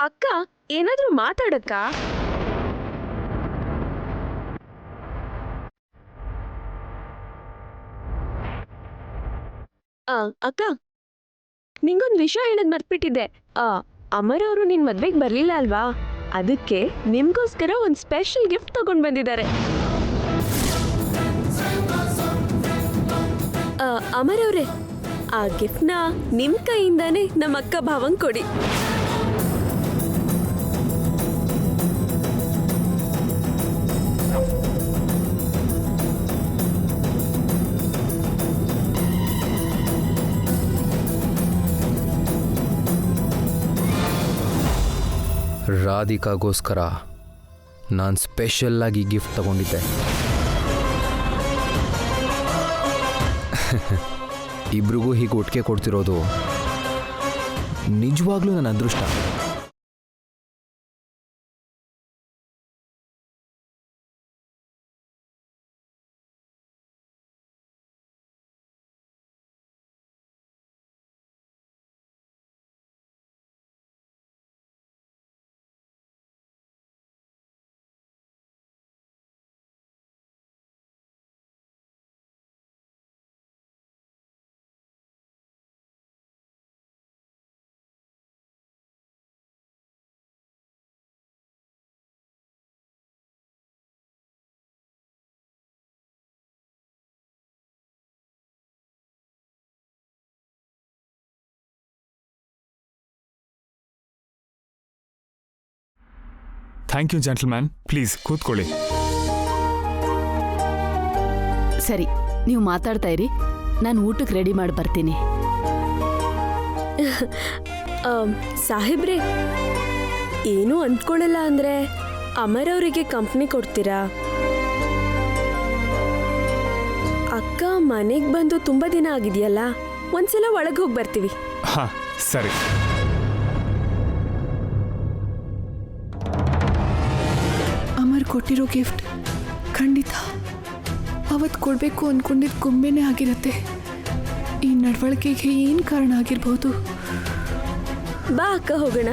ಅಕ್ಕ ಏನಾದ್ರೂ ಮಾತಾಡಕ್ಕ. ಅಕ್ಕ ನಿಂಗೊಂದು ವಿಷಯ ಹೇಳೋದ್ ಮರ್ತ್ಬಿಟ್ಟಿದ್ದೆ. ಅಮರ್ ಅವರು ನಿನ್ ಮದ್ವೆಗೆ ಬರ್ಲಿಲ್ಲ ಅಲ್ವಾ, ಅದಕ್ಕೆ ನಿಮ್ಗೋಸ್ಕರ ಒಂದು ಸ್ಪೆಷಲ್ ಗಿಫ್ಟ್ ತಗೊಂಡ್ ಬಂದಿದ್ದಾರೆ. ಅಮರ್ ಅವ್ರೆ, ಆ ಗಿಫ್ಟ್ನ ನಿಮ್ ಕೈಯಿಂದಾನೇ ನಮ್ಮ ಅಕ್ಕ ಭಾವಂಗ್ ಕೊಡಿ. ರಾಧಿಕಾಗೋಸ್ಕರ ನಾನು ಸ್ಪೆಷಲ್ಲಾಗಿ ಗಿಫ್ಟ್ ತಗೊಂಡಿದ್ದೆ. ಇಬ್ರಿಗೂ ಹೀಗೆ ಒಟ್ಟಿಗೆ ಕೊಡ್ತಿರೋದು ನಿಜವಾಗ್ಲೂ ನನ್ನ ಅದೃಷ್ಟ. Thank you gentleman. ಪ್ಲೀಸ್ ಕೂತ್ಕೊಳ್ಳಿ. ಸರಿ, ನೀವು ಮಾತಾಡ್ತಾ ಇರಿ, ನಾನು ಊಟಕ್ಕೆ ರೆಡಿ ಮಾಡಿ ಬರ್ತೀನಿ. ಸಾಹೇಬ್ರೆ, ಏನೂ ಅಂದ್ಕೊಳ್ಳಲ್ಲ ಅಂದ್ರೆ ಅಮರ್ ಅವರಿಗೆ ಕಂಪ್ನಿ ಕೊಡ್ತೀರಾ? ಅಕ್ಕ ಮನೆಗೆ ಬಂದು ತುಂಬಾ ದಿನ ಆಗಿದೆಯಲ್ಲ, ಒಂದ್ಸಲ ಒಳಗೆ ಹೋಗಿ ಬರ್ತೀವಿ. ಹಾ ಸರಿ. ಅಮರ್ ಕೊಟ್ಟಿರೋ ಗಿಫ್ಟ್ ಖಂಡಿತ ಅವತ್ತು ಕೊಡಬೇಕು ಅಂದ್ಕೊಂಡಿದ್ದು ಗೊಂಬೆನೇ ಆಗಿರುತ್ತೆ. ಈ ನಡವಳಿಕೆಗೆ ಏನು ಕಾರಣ ಆಗಿರ್ಬೋದು? ಬಾ ಅಕ್ಕ, ಹೋಗೋಣ.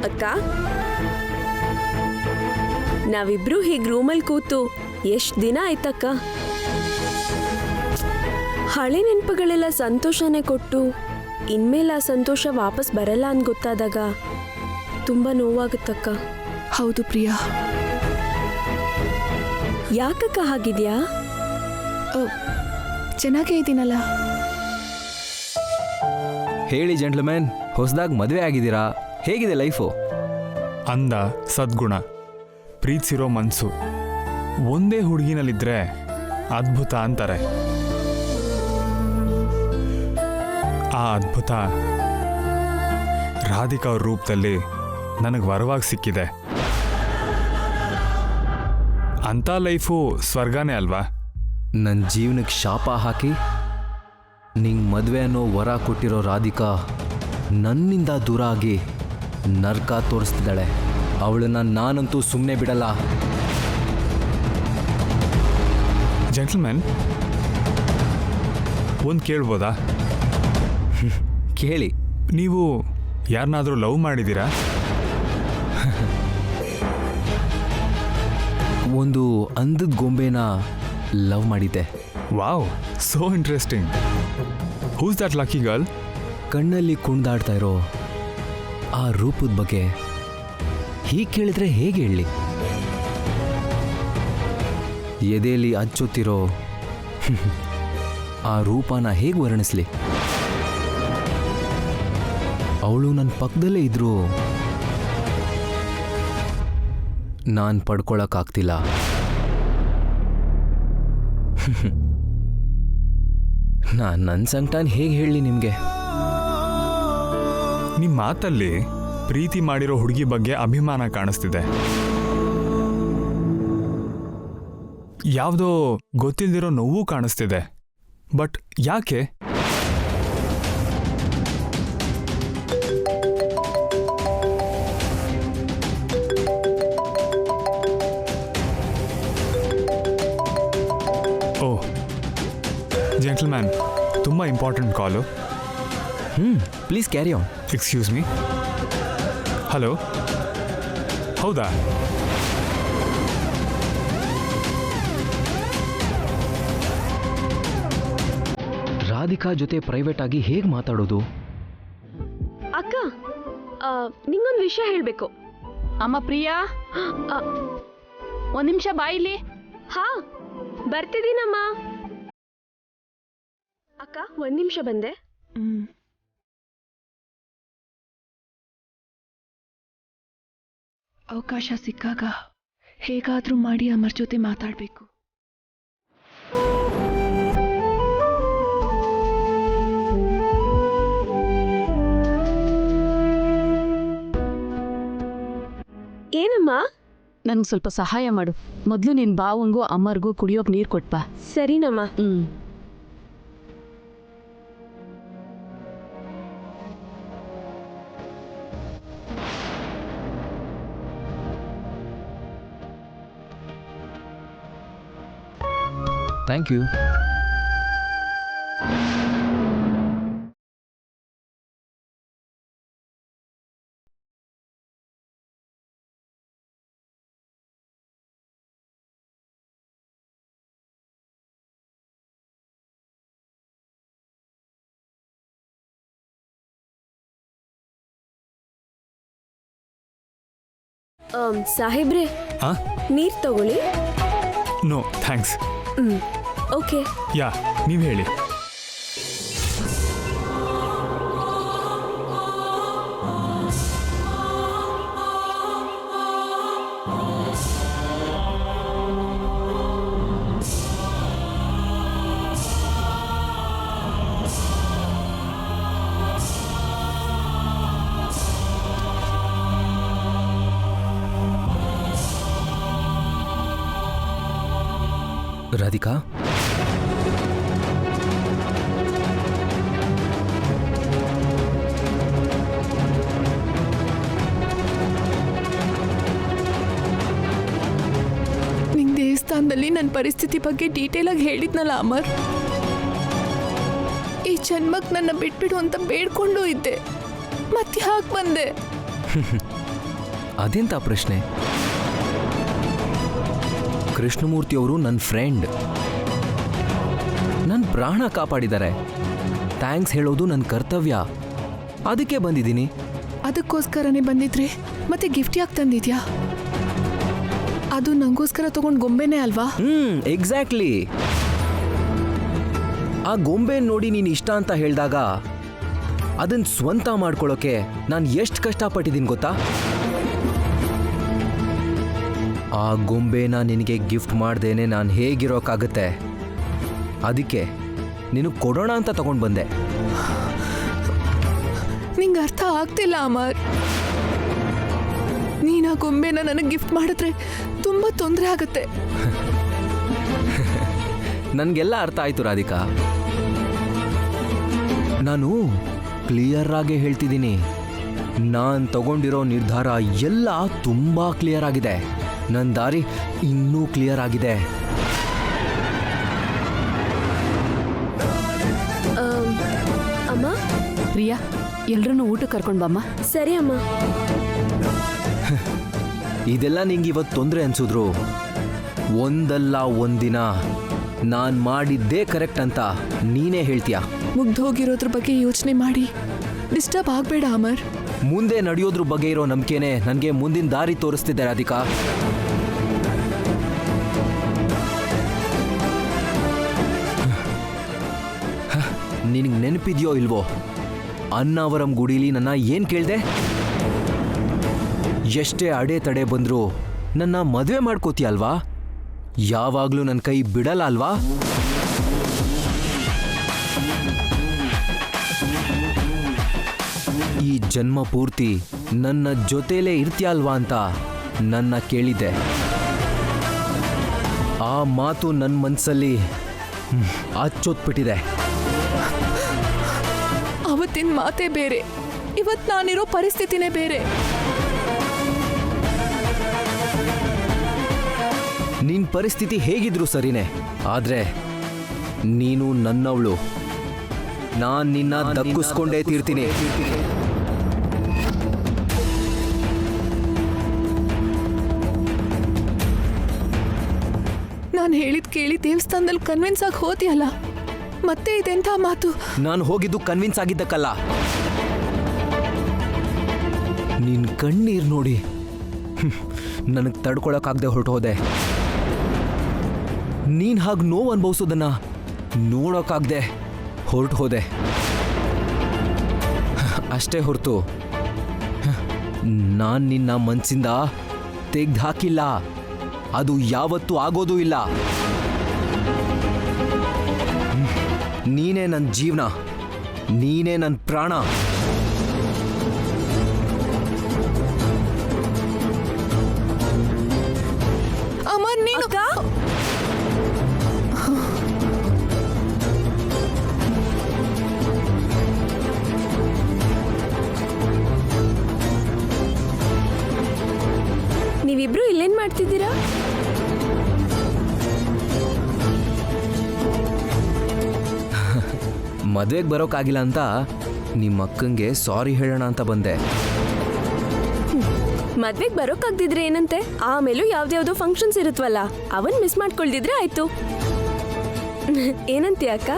ಅಕ್ಕ, ನಾವಿಬ್ರು ಹೀಗೆ ರೂಮಲ್ಲಿ ಕೂತು ಎಷ್ಟು ದಿನ ಆಯ್ತಕ್ಕ. ಹಳೆ ನೆನಪುಗಳೆಲ್ಲ ಸಂತೋಷನೇ ಕೊಟ್ಟು ಇನ್ಮೇಲೆ ಆ ಸಂತೋಷ ವಾಪಸ್ ಬರಲ್ಲ ಅಂತ ಗೊತ್ತಾದಾಗ ತುಂಬಾ ನೋವಾಗುತ್ತಕ್ಕ. ಹೌದು ಪ್ರಿಯಾ. ಯಾಕಕ್ಕ ಹಾಗಿದ್ಯಾ? ಚೆನ್ನಾಗೇ ಇದ್ದೀನಲ್ಲ. ಹೇಳಿ ಜೆಂಟ್ಲ್ಮ್ಯಾನ್, ಹೊಸದಾಗಿ ಮದುವೆ ಆಗಿದ್ದೀರಾ, ಹೇಗಿದೆ ಲೈಫು? ಅಂದ, ಸದ್ಗುಣ, ಪ್ರೀತಿಸಿರೋ ಮನಸ್ಸು ಒಂದೇ ಹುಡುಗಿನಲ್ಲಿದ್ರೆ ಅದ್ಭುತ ಅಂತಾರೆ. ಆ ಅದ್ಭುತ ರಾಧಿಕಾ ಅವ್ರ ರೂಪದಲ್ಲಿ ನನಗೆ ವರವಾಗಿ ಸಿಕ್ಕಿದೆ. ಅಂಥ ಲೈಫು ಸ್ವರ್ಗನೇ ಅಲ್ವಾ? ನನ್ನ ಜೀವನಕ್ಕೆ ಶಾಪ ಹಾಕಿ ನಿಂಗೆ ಮದುವೆ ಅನ್ನೋ ವರ ಕೊಟ್ಟಿರೋ ರಾಧಿಕಾ ನನ್ನಿಂದ ದೂರ ಆಗಿ ನರ್ಕ ತೋರಿಸ್ತಿದ್ದಾಳೆ. ಅವಳನ್ನ ನಾನಂತೂ ಸುಮ್ಮನೆ ಬಿಡಲ್ಲ. ಜೆಂಟಲ್ಮ್ಯಾನ್, ಒಂದು ಕೇಳ್ಬೋದಾ? ಕೇಳಿ. ನೀವು ಯಾರನ್ನಾದರೂ ಲವ್ ಮಾಡಿದ್ದೀರಾ? ಒಂದು ಅಂದದ ಗೊಂಬೆನ ಲವ್ ಮಾಡಿದ್ದೆ. Wow, so interesting. Who's that lucky girl? ಕಣ್ಣಲ್ಲಿ ಕುಣಿದಾಡ್ತಾ ಇರೋ ಆ ರೂಪದ ಬಗ್ಗೆ ಹೀಗೆ ಕೇಳಿದ್ರೆ ಹೇಗೆ ಹೇಳಿ? ಎದೆಯಲ್ಲಿ ಅಚ್ಚೊತ್ತಿರೋ ಆ ರೂಪನ ಹೇಗೆ ವರ್ಣಿಸ್ಲಿ? ಅವಳು ನನ್ನ ಪಕ್ಕದಲ್ಲೇ ಇದ್ರು ನಾನು ಪಡ್ಕೊಳಕ್ಕಾಗ್ತಿಲ್ಲ. ನಾನು ನನ್ನ ಸಂಕಟನ ಹೇಗೆ ಹೇಳಲಿ ನಿಮಗೆ? ನಿಮ್ಮ ಮಾತಲ್ಲಿ ಪ್ರೀತಿ ಮಾಡಿರೋ ಹುಡುಗಿ ಬಗ್ಗೆ ಅಭಿಮಾನ ಕಾಣಿಸ್ತಿದೆ. ಯಾವುದೋ ಗೊತ್ತಿಲ್ದಿರೋ ನೋವು ಕಾಣಿಸ್ತಿದೆ. ಬಟ್ ಯಾಕೆ? ಓ ಜೆಂಟಲ್ಮ್ಯಾನ್, ತುಂಬ important call. Please carry on. Excuse me. Hello, ಹೌದಾ? ರಾಧಿಕಾ ಜೊತೆ ಪ್ರೈವೇಟ್ ಆಗಿ ಹೇಗೆ ಮಾತಾಡೋದು? ಅಕ್ಕ, ನಿಂಗೊಂದು ವಿಷಯ ಹೇಳಬೇಕು. ಅಮ್ಮ ಪ್ರಿಯಾ, ಒಂದ್ ನಿಮಿಷ ಬಾಯಿಲಿ. ಹಾ, ಬರ್ತಿದ್ದೀನಮ್ಮ. ಅಕ್ಕ, ಒಂದ್ ನಿಮಿಷ ಬಂದೆ. ಅವಕಾಶ ಸಿಕ್ಕಾಗ ಹೇಗಾದ್ರೂ ಮಾಡಿ ಅಮರ್ ಜೊತೆ ಮಾತಾಡಬೇಕು. ಏನಮ್ಮ? ನನ್ಗೆ ಸ್ವಲ್ಪ ಸಹಾಯ ಮಾಡು. ಮೊದಲು ನಿನ್ ಬಾವಂಗೂ ಅಮ್ಮರ್ಗೂ ಕುಡಿಯೋಕ್ ನೀರು ಕೊಟ್ಬಾ. ಸರಿನಮ್ಮ. Thank you. ಸಾಹೇಬ್ರೆ, ಆ? ನೀರ್ ತಗೊಳ್ಳಿ. No thanks. ಓಕೆ. ಯಾ, ನೀವು ಹೇಳಿ. ರಾಧಿಕಾ, ನಿಂಗೆ ದೇವಸ್ಥಾನದಲ್ಲಿ ನನ್ನ ಪರಿಸ್ಥಿತಿ ಬಗ್ಗೆ ಡೀಟೇಲ್ ಆಗಿ ಹೇಳಿದ್ನಲ್ಲ ಅಮರ್. ಈ ಜನ್ಮಕ್ಕೆ ನನ್ನ ಬಿಟ್ಬಿಡು ಅಂತ ಬೇಡ್ಕೊಂಡು ಇದ್ದೆ, ಮತ್ತೆ ಯಾಕೆ ಬಂದೆ? ಅದೆಂತ ಪ್ರಶ್ನೆ? ಕೃಷ್ಣಮೂರ್ತಿ ಅವರು ನನ್ನ ಫ್ರೆಂಡ್, ನನ್ನ ಪ್ರಾಣ ಕಾಪಾಡಿದ್ದಾರೆ. ಥ್ಯಾಂಕ್ಸ್ ಹೇಳೋದು ನನ್ನ ಕರ್ತವ್ಯ. ಅದಕ್ಕೆ ಬಂದಿದ್ದೀನಿ. ಅದಕ್ಕೋಸ್ಕರನೇ ಬಂದಿದ್ರೆ ಮತ್ತೆ ಗಿಫ್ಟ್ ಯಾಕೆ ತಂದಿದ್ಯಾ? ಅದು ನಂಗೋಸ್ಕರ ತಗೊಂಡ್ ಗೊಂಬೆನೇ ಅಲ್ವಾ? ಎಕ್ಸಾಕ್ಟ್ಲಿ. ಆ ಗೊಂಬೆ ನೋಡಿ ನೀನು ಇಷ್ಟ ಅಂತ ಹೇಳಿದಾಗ ಅದನ್ನ ಸ್ವಂತ ಮಾಡ್ಕೊಳ್ಳೋಕೆ ನಾನು ಎಷ್ಟು ಕಷ್ಟಪಟ್ಟಿದ್ದೀನಿ ಗೊತ್ತಾ? ಆ ಗೊಂಬೆನ ನಿನಗೆ ಗಿಫ್ಟ್ ಮಾಡ್ದೇನೆ ನಾನು ಹೇಗಿರೋಕ್ಕಾಗತ್ತೆ? ಅದಕ್ಕೆ ನಿನಗೆ ಕೊಡೋಣ ಅಂತ ತಗೊಂಡು ಬಂದೆ. ನಿಂಗೆ ಅರ್ಥ ಆಗ್ತಿಲ್ಲ ಅಮರ್. ನೀನು ಆ ಗೊಂಬೆನ ನನಗೆ ಗಿಫ್ಟ್ ಮಾಡಿದ್ರೆ ತುಂಬಾ ತೊಂದರೆ ಆಗತ್ತೆ. ನನಗೆಲ್ಲ ಅರ್ಥ ಆಯ್ತು ರಾಧಿಕಾ. ನಾನು ಕ್ಲಿಯರ್ ಆಗಿ ಹೇಳ್ತಿದ್ದೀನಿ, ನಾನು ತಗೊಂಡಿರೋ ನಿರ್ಧಾರ ಎಲ್ಲ ತುಂಬಾ ಕ್ಲಿಯರ್ ಆಗಿದೆ. ನನ್ನ ದಾರಿ ಇನ್ನೂ ಕ್ಲಿಯರ್ ಆಗಿದೆ. ಅಮ್ಮ. ಪ್ರಿಯಾ, ಎಲ್ರನ್ನೂ ಊಟಕ್ಕೆ ಕರ್ಕೊಂಡ್ ಬಮ್ಮ. ಸರಿ ಅಮ್ಮ. ಇದೆಲ್ಲ ನಿಂಗೆ ಇವತ್ತು ತೊಂದರೆ ಅನ್ಸಿದ್ರು ಒಂದಲ್ಲ ಒಂದಿನ ನಾನು ಮಾಡಿದ್ದೇ ಕರೆಕ್ಟ್ ಅಂತ ನೀನೇ ಹೇಳ್ತೀಯ. ಮುಗ್ದೋಗಿರೋದ್ರ ಬಗ್ಗೆ ಯೋಚನೆ ಮಾಡಿ ಡಿಸ್ಟರ್ಬ್ ಆಗಬೇಡ ಅಮರ್. ಮುಂದೆ ನಡೆಯೋದ್ರ ಬಗ್ಗೆ ಇರೋ ನಂಬಿಕೆನೇ ನನಗೆ ಮುಂದಿನ ದಾರಿ ತೋರಿಸ್ತಿದ್ದೆ ರಾಧಿಕಾ. ನಿನಗೆ ನೆನಪಿದೆಯೋ ಇಲ್ವೋ, ಅನ್ನಾವರಂ ಗುಡಿಲಿ ನನ್ನ ಏನು ಕೇಳಿದೆ? ಎಷ್ಟೇ ಅಡೆತಡೆ ಬಂದರೂ ನನ್ನ ಮದುವೆ ಮಾಡ್ಕೋತೀಯಲ್ವಾ? ಯಾವಾಗಲೂ ನನ್ನ ಕೈ ಬಿಡಲ್ಲ ಅಲ್ವಾ? ಈ ಜನ್ಮ ಪೂರ್ತಿ ನನ್ನ ಜೊತೆಲೇ ಇರ್ತೀಯಲ್ವಾ ಅಂತ ನನ್ನ ಕೇಳಿದ್ದೆ. ಆ ಮಾತು ನನ್ನ ಮನಸ್ಸಲ್ಲಿ ಅಚ್ಚೊತ್ಬಿಟ್ಟಿದೆ. ಅವತ್ತಿನ ಮಾತೇ ಬೇರೆ, ಇವತ್ತು ನಾನಿರೋ ಪರಿಸ್ಥಿತಿನೇ ಬೇರೆ. ನಿನ್ನ ಪರಿಸ್ಥಿತಿ ಹೇಗಿದ್ರು ಸರಿನೇ, ಆದರೆ ನೀನು ನನ್ನವಳು. ನಾನು ನಿನ್ನ ದಕ್ಕಿಸ್ಕೊಂಡೇ ತೀರ್ತೀನಿ. ನಾನು ಹೇಳಿದ್ ಕೇಳಿ ದೇವಸ್ಥಾನದಲ್ಲಿ ಕನ್ವಿನ್ಸ್ ಆಗಿ ಹೋದಿಯಲ್ಲ, ಮತ್ತೆ ಇದೆಂಥ ಮಾತು? ನಾನು ಹೋಗಿದ್ದು ಕನ್ವಿನ್ಸ್ ಆಗಿದ್ದಕ್ಕಲ್ಲ, ನಿನ್ನ ಕಣ್ಣೀರು ನೋಡಿ ನನಗೆ ತಡ್ಕೊಳಕ್ಕಾಗದೆ ಹೊರಟು ಹೋದೆ. ನೀನು ಹಾಗೆ ನೋವು ಅನುಭವಿಸೋದನ್ನ ನೋಡೋಕ್ಕಾಗದೆ ಹೊರಟು ಹೋದೆ ಅಷ್ಟೇ ಹೊರತು ನಾನು ನಿನ್ನ ಮನಸ್ಸಿಂದ ತೆಗ್ದು ಹಾಕಿಲ್ಲ. ಅದು ಯಾವತ್ತೂ ಆಗೋದೂ ಇಲ್ಲ. ನೀನೇ ನನ್ನ ಜೀವನ, ನೀನೇ ನನ್ನ ಪ್ರಾಣ. ಅಮ್ಮ ನೀನು ನೀವಿಬ್ರು ಇಲ್ಲೇನ್ ಮಾಡ್ತಿದ್ದೀರಾ? ಮದುವೆಗೆ ಬರೋಕ್ಕಾಗಿಲ್ಲ ಅಂತ ನಿಮ್ಮ ಅಕ್ಕಂಗೆ ಸಾರಿ ಹೇಳೋಣ ಅಂತ ಬಂದೆ. ಮದ್ವೆಗ್ ಬರೋಕ್ಕಾಗ್ದಿದ್ರೆ ಏನಂತೆ? ಆಮೇಲೂ ಯಾವ್ದ್ಯಾವ್ದೋ ಫಂಕ್ಷನ್ಸ್ ಇರುತ್ತವಲ್ಲ, ಅವನ್ ಮಿಸ್ ಮಾಡ್ಕೊಳ್ದಿದ್ರೆ ಆಯ್ತು. ಏನಂತೀಯ ಅಕ್ಕ?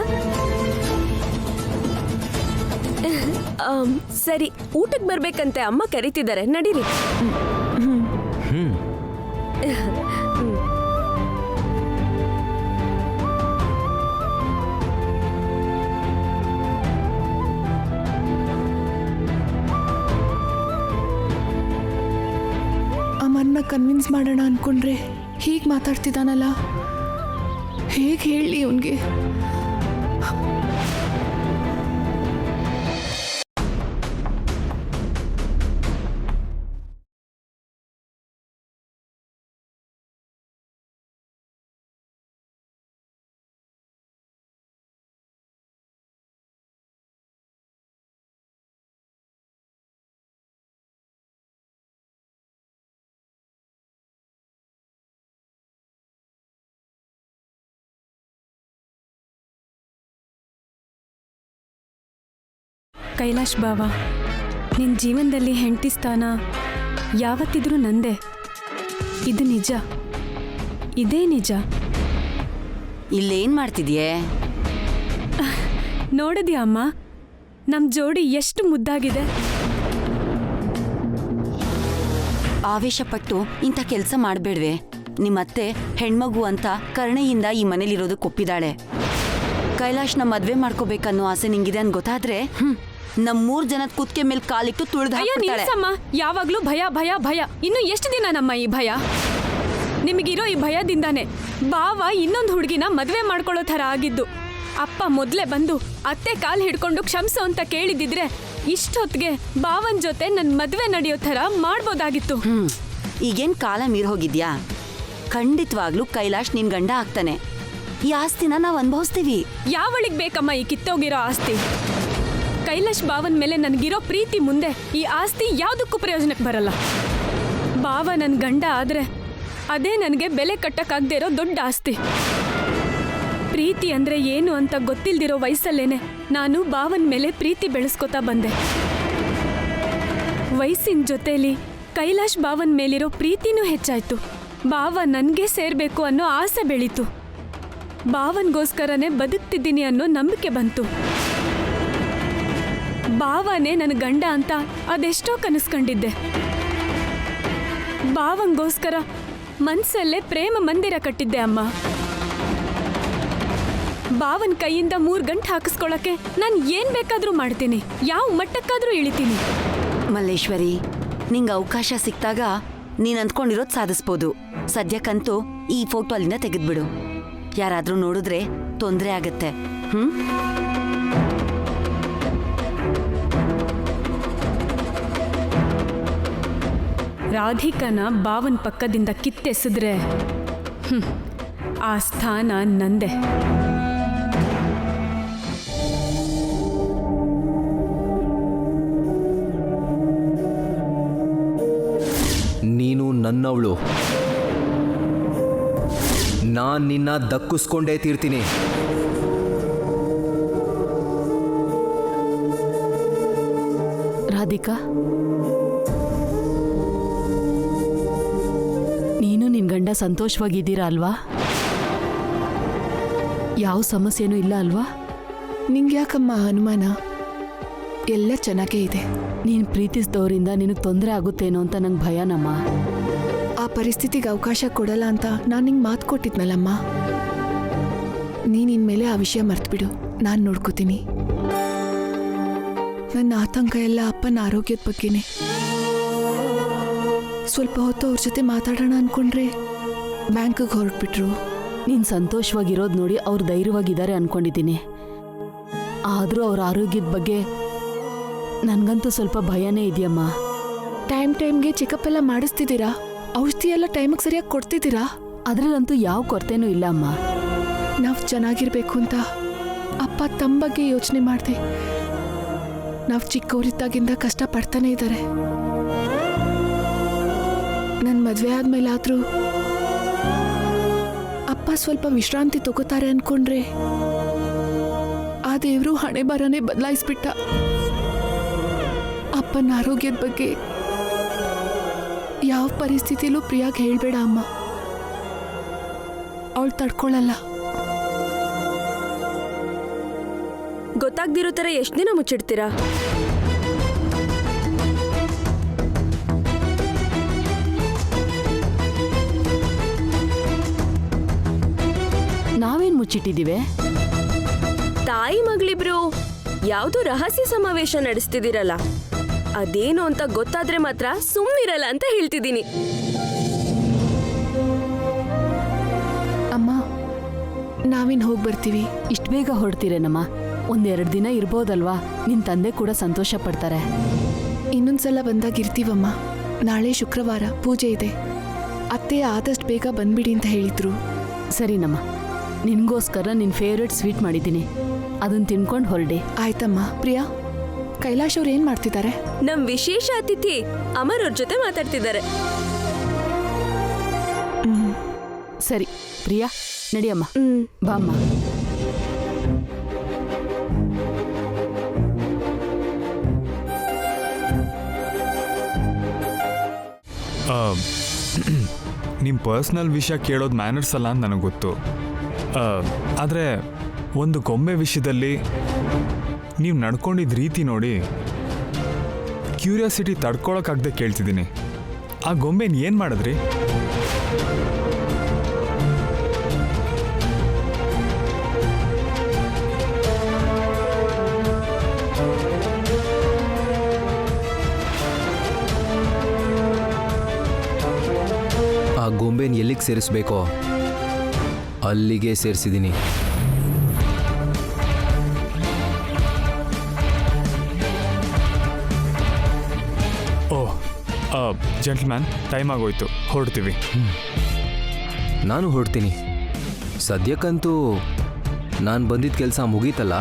ಸರಿ, ಊಟಕ್ಕೆ ಬರ್ಬೇಕಂತೆ, ಅಮ್ಮ ಕರೀತಿದ್ದಾರೆ, ನಡೀರಿ. ಅಮ್ಮನ್ನ ಕನ್ವಿನ್ಸ್ ಮಾಡೋಣ ಅನ್ಕೊಂಡ್ರೆ ಹೀಗೆ ಮಾತಾಡ್ತಿದ್ದಾನಲ್ಲ, ಹೇಗೆ ಹೇಳಿ ಅವನಿಗೆ? ಕೈಲಾಶ್ ಬಾವ, ನಿನ್ನ ಜೀವನದಲ್ಲಿ ಹೆಂಡತಿ ಸ್ಥಾನ ಯಾವತ್ತಿದ್ರೂ ನಂದೇ. ಇದು ನಿಜ, ಇದೇ ನಿಜ. ಇಲ್ಲೇನ್ ಮಾಡ್ತಿದ್ಯೆ? ನೋಡಿದ್ಯಾ ಅಮ್ಮ, ನಮ್ಮ ಜೋಡಿ ಎಷ್ಟು ಮುದ್ದಾಗಿದೆ. ಆವೇಶಪಟ್ಟು ಇಂಥ ಕೆಲಸ ಮಾಡಬೇಡ್ವೆ. ನಿಮ್ಮತ್ತೆ ಹೆಣ್ಮಗು ಅಂತ ಕರುಣೆಯಿಂದ ಈ ಮನೇಲಿರೋದಕ್ಕೆ ಒಪ್ಪಿದಾಳೆ. ಕೈಲಾಶ್ನ ಮದ್ವೆ ಮಾಡ್ಕೋಬೇಕನ್ನೋ ಆಸೆ ನಿಂಗಿದೆ ಅಂತ ಗೊತ್ತಾದ್ರೆ ನಮ್ 3 ಜನದ ಕುತ್ತಿಗೆ ಮೇಲೆ ಕಾಲಿಟ್ಟು ತುಳಿದು ಹಾಕ್ಬಿಡ್ತಾಳೆ. ಯಾವಾಗ್ಲೂ ಭಯ ಭಯ ಭಯ. ಇನ್ನು ಎಷ್ಟು ದಿನ ನಮ್ಮ ಈ ಭಯ? ನಿಮಗಿರೋ ಈ ಭಯದಿಂದಾನೆ ಬಾವ ಇನ್ನೊಂದು ಹುಡುಗಿನ ಮದ್ವೆ ಮಾಡ್ಕೊಳ್ಳೋ ಥರ ಆಗಿದ್ದು. ಅಪ್ಪ ಮೊದಲೇ ಬಂದು ಅತ್ತೆ ಕಾಲ್ ಹಿಡ್ಕೊಂಡು ಕ್ಷಮಿಸು ಅಂತ ಕೇಳಿದಿದ್ರೆ ಇಷ್ಟೊತ್ತಿಗೆ ಬಾವನ್ ಜೊತೆ ನನ್ನ ಮದ್ವೆ ನಡೆಯೋ ಥರ ಮಾಡ್ಬೋದಾಗಿತ್ತು. ಈಗೇನ್ ಕಾಲ ಮೀರ್ ಹೋಗಿದ್ಯಾ? ಖಂಡಿತವಾಗ್ಲೂ ಕೈಲಾಶ್ ನಿನ್ ಗಂಡ ಆಗ್ತಾನೆ. ಈ ಆಸ್ತಿನ ನಾವ್ ಅನುಭವಿಸ್ತೀವಿ. ಯಾವಳಿಗ್ ಬೇಕಮ್ಮ ಈ ಕಿತ್ತೋಗಿರೋ ಆಸ್ತಿ? ಕೈಲಾಶ್ ಬಾವನ್ ಮೇಲೆ ನನಗಿರೋ ಪ್ರೀತಿ ಮುಂದೆ ಈ ಆಸ್ತಿ ಯಾವುದಕ್ಕೂ ಪ್ರಯೋಜನಕ್ಕೆ ಬರಲ್ಲ. ಬಾವ ನನ್ನ ಗಂಡ ಆದ್ರೆ ಅದೇ ನನಗೆ ಬೆಲೆ ಕಟ್ಟಕ್ಕಾಗದೇ ಇರೋ ದೊಡ್ಡ ಆಸ್ತಿ. ಪ್ರೀತಿ ಅಂದ್ರೆ ಏನು ಅಂತ ಗೊತ್ತಿಲ್ದಿರೋ ವಯಸ್ಸಲ್ಲೇನೆ ನಾನು ಬಾವನ್ ಮೇಲೆ ಪ್ರೀತಿ ಬೆಳೆಸ್ಕೊತಾ ಬಂದೆ. ವಯಸ್ಸಿನ ಜೊತೆಲಿ ಕೈಲಾಶ್ ಬಾವನ್ ಮೇಲಿರೋ ಪ್ರೀತಿನೂ ಹೆಚ್ಚಾಯ್ತು. ಬಾವ ನನಗೆ ಸೇರ್ಬೇಕು ಅನ್ನೋ ಆಸೆ ಬೆಳೀತು. ಬಾವನ್ಗೋಸ್ಕರನೇ ಬದುಕ್ತಿದ್ದೀನಿ ಅನ್ನೋ ನಂಬಿಕೆ ಬಂತು. ಬಾವನೇ ನನ್ನ ಗಂಡ ಅಂತ ಅದೆಷ್ಟೋ ಕನಸ್ಕೊಂಡಿದ್ದೆ. ಬಾವಂಗೋಸ್ಕರ ಮನ್ಸಲ್ಲೇ ಪ್ರೇಮ ಮಂದಿರ ಕಟ್ಟಿದ್ದೆ ಅಮ್ಮ. ಬಾವನ್ ಕೈಯಿಂದ 3 ಗಂಟೆ ಹಾಕಿಸ್ಕೊಳಕ್ಕೆ ನಾನು ಏನ್ ಬೇಕಾದ್ರೂ ಮಾಡ್ತೀನಿ, ಯಾವ ಮಟ್ಟಕ್ಕಾದ್ರೂ ಇಳಿತೀನಿ. ಮಲ್ಲೇಶ್ವರಿ, ನಿಂಗೆ ಅವಕಾಶ ಸಿಕ್ತಾಗ ನೀನ್ ಅಂದ್ಕೊಂಡಿರೋದು ಸಾಧಿಸ್ಬೋದು. ಸದ್ಯಕ್ಕಂತೂ ಈ ಫೋಟೋ ಅಲ್ಲಿಂದ ತೆಗೆದ್ಬಿಡು. ಯಾರಾದ್ರೂ ನೋಡಿದ್ರೆ ತೊಂದರೆ ಆಗತ್ತೆ. ರಾಧಿಕನ ಬಾವನ್ ಪಕ್ಕದಿಂದ ಕಿತ್ತೆಸಿದ್ರೆ ಆ ಸ್ಥಾನ ನಂದೆ. ನೀನು ನನ್ನವಳು. ನಾನು ನಿನ್ನ ದಕ್ಕಿಸ್ಕೊಂಡೇ ತೀರ್ತೀನಿ. ರಾಧಿಕಾ, ನೀನು ನಿನ್ ಗಂಡ ಸಂತೋಷವಾಗಿದ್ದೀರಾ ಅಲ್ವಾ? ಯಾವ ಸಮಸ್ಯೆನೂ ಇಲ್ಲ ಅಲ್ವಾ? ನಿಂಗೆ ಯಾಕಮ್ಮ ಅನುಮಾನ? ಎಲ್ಲ ಚೆನ್ನಾಗೇ ಇದೆ. ನೀನು ಪ್ರೀತಿಸಿದವರಿಂದ ನಿನಗೆ ತೊಂದರೆ ಆಗುತ್ತೇನೋ ಅಂತ ನಂಗೆ ಭಯನಮ್ಮ. ಆ ಪರಿಸ್ಥಿತಿಗೆ ಅವಕಾಶ ಕೊಡಲ್ಲ ಅಂತ ನಾನು ನಿಂಗೆ ಮಾತು ಕೊಟ್ಟಿದ್ನಲ್ಲಮ್ಮ. ನೀನು ಇನ್ಮೇಲೆ ಆ ವಿಷಯ ಮರ್ತ್ಬಿಡು, ನಾನು ನೋಡ್ಕೋತೀನಿ. ನನ್ನ ಆತಂಕ ಎಲ್ಲ ಅಪ್ಪನ ಆರೋಗ್ಯದ ಬಗ್ಗೆನೇ. ಸ್ವಲ್ಪ ಹೊತ್ತು ಅವ್ರ ಜೊತೆ ಮಾತಾಡೋಣ ಅನ್ಕೊಂಡ್ರೆ ಬ್ಯಾಂಕಿಗೆ ಹೊರಟ್ಬಿಟ್ರು. ನೀನು ಸಂತೋಷವಾಗಿರೋದು ನೋಡಿ ಅವ್ರು ಧೈರ್ಯವಾಗಿದ್ದಾರೆ ಅನ್ಕೊಂಡಿದ್ದೀನಿ. ಆದರೂ ಅವ್ರ ಆರೋಗ್ಯದ ಬಗ್ಗೆ ನನಗಂತೂ ಸ್ವಲ್ಪ ಭಯನೇ ಇದೆಯಮ್ಮ. ಟೈಮ್ಗೆ ಚೆಕಪ್ ಎಲ್ಲ ಮಾಡಿಸ್ತಿದ್ದೀರಾ? ಔಷಧಿ ಎಲ್ಲ ಟೈಮಿಗೆ ಸರಿಯಾಗಿ ಕೊಡ್ತಿದ್ದೀರಾ? ಅದರಲ್ಲಂತೂ ಯಾವ ಕೊರತೆನೂ ಇಲ್ಲ ಅಮ್ಮ. ನಾವು ಚೆನ್ನಾಗಿರ್ಬೇಕು ಅಂತ ಅಪ್ಪ ತಮ್ಮ ಬಗ್ಗೆ ಯೋಚನೆ ಮಾಡಿದೆ. ನಾವು ಚಿಕ್ಕವರಿದ್ದಾಗಿಂದ ಕಷ್ಟ ಪಡ್ತಾನೆ ಇದ್ದಾರೆ. ನನ್ನ ಮದುವೆ ಆದ್ಮೇಲಾದ್ರೂ ಅಪ್ಪ ಸ್ವಲ್ಪ ವಿಶ್ರಾಂತಿ ತಗೋತಾರೆ ಅನ್ಕೊಂಡ್ರೆ ಆ ದೇವರು ಹಣೆ ಬರನೇ ಬದಲಾಯಿಸ್ಬಿಟ್ಟ. ಅಪ್ಪನ ಆರೋಗ್ಯದ ಬಗ್ಗೆ ಯಾವ ಪರಿಸ್ಥಿತಿಲೂ ಪ್ರಿಯಾಗ್ ಹೇಳ್ಬೇಡ ಅಮ್ಮ, ಅವಳು ತಡ್ಕೊಳ್ಳಲ್ಲ. ಗೊತ್ತಾಗ್ದಿರೋ ಥರ ಎಷ್ಟು ದಿನ ಮುಚ್ಚಿಡ್ತೀರಾ? ನಾವೇನು ಮುಚ್ಚಿಟ್ಟಿದ್ದೀವಿ? ತಾಯಿ ಮಗಳಿಬ್ರು ಯಾವುದೋ ರಹಸ್ಯ ಸಮಾವೇಶ ನಡೆಸ್ತಿದ್ದೀರಲ್ಲ, ಅದೇನು ಅಂತ ಗೊತ್ತಾದ್ರೆ ಮಾತ್ರ ಸುಮ್ಮನಿರಲ್ಲ ಅಂತ ಹೇಳ್ತಿದ್ದೀನಿ. ಅಮ್ಮ, ನಾವಿನ್ ಹೋಗಿ ಬರ್ತೀವಿ. ಇಷ್ಟು ಬೇಗ ಹೊರಡ್ತೀರೇನಮ್ಮ? ಒಂದೆರಡು ದಿನ ಇರ್ಬೋದಲ್ವಾ? ನಿನ್ನ ತಂದೆ ಕೂಡ ಸಂತೋಷ ಪಡ್ತಾರೆ. ಇನ್ನೊಂದ್ಸಲ ಬಂದಾಗ ಇರ್ತೀವಮ್ಮ. ನಾಳೆ ಶುಕ್ರವಾರ ಪೂಜೆ ಇದೆ. ಅತ್ತೆ ಆದಷ್ಟು ಬೇಗ ಬಂದ್ಬಿಡಿ ಅಂತ ಹೇಳಿದ್ರು. ಸರಿನಮ್ಮ, ನಿನಗೋಸ್ಕರ ನಿನ್ನ ಫೇವ್ರೆಟ್ ಸ್ವೀಟ್ ಮಾಡಿದ್ದೀನಿ, ಅದನ್ನು ತಿನ್ಕೊಂಡು ಹೊರಡಿ. ಆಯ್ತಮ್ಮ. ಪ್ರಿಯಾ, ಕೈಲಾಶ್ ಅವ್ರು ಏನ್ ಮಾಡ್ತಿದ್ದಾರೆ? ನಮ್ ವಿಶೇಷ ಅತಿಥಿ ಅಮರ್ ಅವ್ರ ಜೊತೆ ಮಾತಾಡ್ತಿದ್ದಾರೆ. ಸರಿ ಪ್ರಿಯಾ, ನಡಿಯಮ್ಮ. ಬಾಮ್ಮ. ನಿಮ್ಮ ಪರ್ಸ್ನಲ್ ವಿಷಯ ಕೇಳೋದು ಮ್ಯಾನರ್ಸ್ ಅಲ್ಲ ಅಂತ ನನಗೆ ಗೊತ್ತು. ಆದರೆ ಒಂದು ಗೊಂಬೆ ವಿಷಯದಲ್ಲಿ ನೀವು ನಡ್ಕೊಂಡಿದ್ದ ರೀತಿ ನೋಡಿ ಕ್ಯೂರಿಯಾಸಿಟಿ ತಡ್ಕೊಳಕ್ಕಾಗದೆ ಕೇಳ್ತಿದ್ದೀನಿ. ಆ ಗೊಂಬೆನ ಏನು ಮಾಡಿದ್ರಿ? ಆ ಗೊಂಬೆನ ಎಲ್ಲಿಗೆ ಸೇರಿಸ್ಬೇಕೋ ಅಲ್ಲಿಗೆ ಸೇರಿಸಿದ್ದೀನಿ. ಓಹ್ ಜೆಂಟ್ಲ್ಮ್ಯಾನ್, ಟೈಮ್ ಆಗೋಯ್ತು, ಹೊರಡ್ತೀವಿ. ನಾನು ಹೊರಡ್ತೀನಿ. ಸದ್ಯಕ್ಕಂತೂ ನಾನು ಬಂದಿದ್ದ ಕೆಲಸ ಮುಗೀತಲ್ಲ.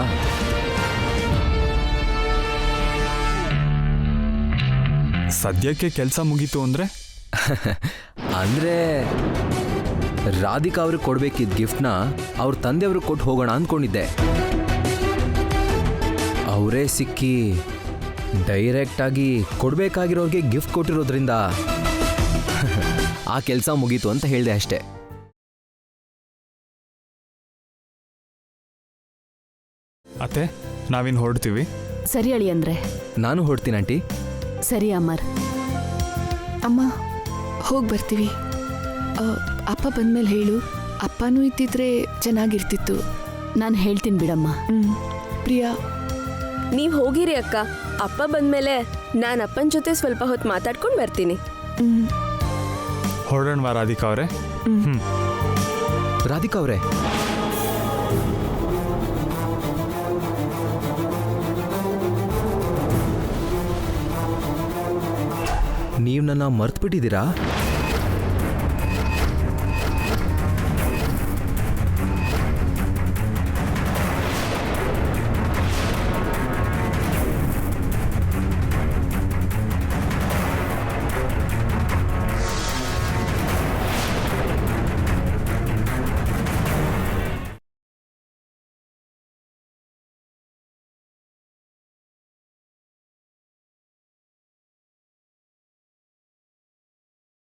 ಸದ್ಯಕ್ಕೆ ಕೆಲಸ ಮುಗೀತು ಅಂದರೆ? ಅಂದರೆ ರಾಧಿಕಾ ಅವ್ರಿಗೆ ಕೊಡ್ಬೇಕಿದ್ದ ಗಿಫ್ಟ್ನ ಅವ್ರ ತಂದೆಯವ್ರಿಗೆ ಕೊಟ್ಟು ಹೋಗೋಣ ಅಂದ್ಕೊಂಡಿದ್ದೆ. ಅವರೇ ಸಿಕ್ಕಿ ಡೈರೆಕ್ಟಾಗಿ ಕೊಡಬೇಕಾಗಿರೋರಿಗೆ ಗಿಫ್ಟ್ ಕೊಟ್ಟಿರೋದ್ರಿಂದ ಆ ಕೆಲಸ ಮುಗೀತು ಅಂತ ಹೇಳಿದೆ ಅಷ್ಟೆ. ಅತ್ತೆ, ನಾವಿನ್ನು ಹೊರಡ್ತೀವಿ. ಸರಿ ಅಳಿ ಅಂದರೆ. ನಾನು ಹೊರಡ್ತೀನಿ ಆಂಟಿ. ಸರಿ ಅಮರ್. ಅಮ್ಮ, ಹೋಗಿ ಬರ್ತೀವಿ. ಅಪ್ಪ ಬಂದ್ಮೇಲೆ ಹೇಳು. ಅಪ್ಪನೂ ಇದ್ದಿದ್ರೆ ಚೆನ್ನಾಗಿರ್ತಿತ್ತು. ನಾನು ಹೇಳ್ತೀನಿ ಬಿಡಮ್ಮ. ಪ್ರಿಯಾ, ನೀವ್ ಹೋಗಿರಿ ಅಕ್ಕ. ಅಪ್ಪ ಬಂದ್ಮೇಲೆ ನಾನು ಅಪ್ಪನ ಜೊತೆ ಸ್ವಲ್ಪ ಹೊತ್ತು ಮಾತಾಡ್ಕೊಂಡು ಬರ್ತೀನಿ. ಹೊರಡೋಣವಾ ರಾಧಿಕಾ ಅವರೇ? ರಾಧಿಕಾ ಅವರೇ, ನೀವು ನನ್ನ ಮರ್ತು ಬಿಟ್ಟಿದ್ದೀರಾ?